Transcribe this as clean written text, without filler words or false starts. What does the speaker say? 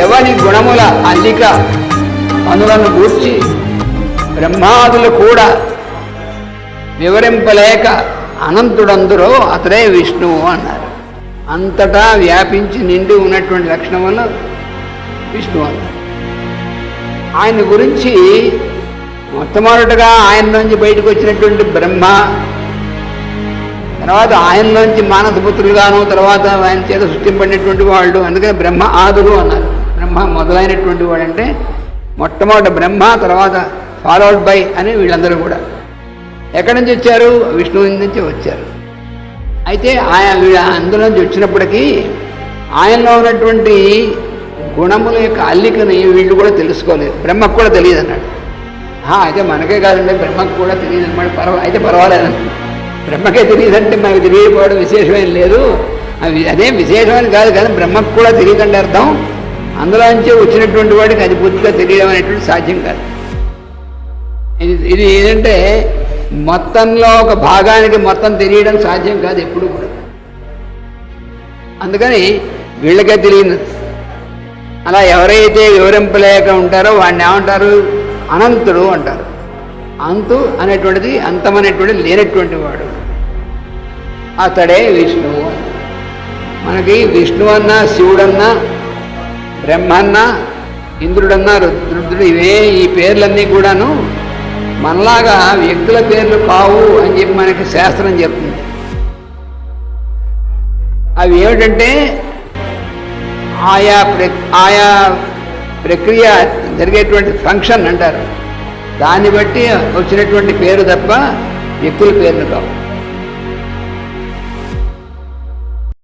ఎవని గుణముల అల్లిక పనులను గూర్చి బ్రహ్మాదులు కూడా వివరింపలేక అనంతుడందురో అతడే విష్ణువు అన్నారు. అంతటా వ్యాపించి నిండి ఉన్నటువంటి లక్షణములు విష్ణువు అన్నారు. ఆయన గురించి మొట్టమొదటగా ఆయనలోంచి బయటకు వచ్చినటువంటి బ్రహ్మ, తర్వాత ఆయనలోంచి మానసపుత్రులుగాను, తర్వాత ఆయన చేత సృష్టింపడినటువంటి వాళ్ళు. అందుకని బ్రహ్మ ఆదులు అన్నారు. బ్రహ్మ మొదలైనటువంటి వాడు అంటే మొట్టమొదటి బ్రహ్మ, తర్వాత ఫాలోడ్ బై అని వీళ్ళందరూ కూడా ఎక్కడి నుంచి వచ్చారు? విష్ణువు నుంచి వచ్చారు. అయితే వీళ్ళ అందులోంచి వచ్చినప్పటికీ ఆయనలో ఉన్నటువంటి గుణముల యొక్క అల్లికని వీళ్ళు కూడా తెలుసుకోలేదు. బ్రహ్మకు కూడా తెలియదు అన్నాడు. అయితే మనకే కాదండి, బ్రహ్మకు కూడా తెలియదు అన్నమాట. అయితే పర్వాలేదు, బ్రహ్మకే తెలియదంటే మనకు తెలియకపోవడం విశేషమైన లేదు. అదేం విశేషమైన కాదు, కానీ బ్రహ్మకు కూడా తెలియదండి అర్థం. అందులోంచి వచ్చినటువంటి వాడికి అది పూర్తిగా తెలియడం అనేటువంటి సాధ్యం కాదు. ఇది ఏంటంటే మొత్తంలో ఒక భాగానికి మొత్తం తెలియడం సాధ్యం కాదు ఎప్పుడు కూడా. అందుకని వీళ్ళకే తెలియదు. అలా ఎవరైతే వివరింపలేక ఉంటారో వాడిని ఏమంటారు? అనంతుడు అంటారు. అంతు అనేటువంటిది, అంతమనేటువంటిది లేనటువంటి వాడు, అతడే విష్ణువు. మనకి విష్ణువు అన్నా, శివుడన్నా, బ్రహ్మన్నా, ఇంద్రుడన్నా, రుద్రుడు, ఇవే ఈ పేర్లన్నీ కూడాను మనలాగా వ్యక్తుల పేర్లు కావు అని చెప్పి మనకి శాస్త్రం చెప్తుంది. అవి ఏమిటంటే ఆయా ప్రక్రియ జరిగేటువంటి ఫంక్షన్ అంటారు. దాన్ని బట్టి వచ్చినటువంటి పేరు తప్ప వ్యక్తుల పేర్లు కావు.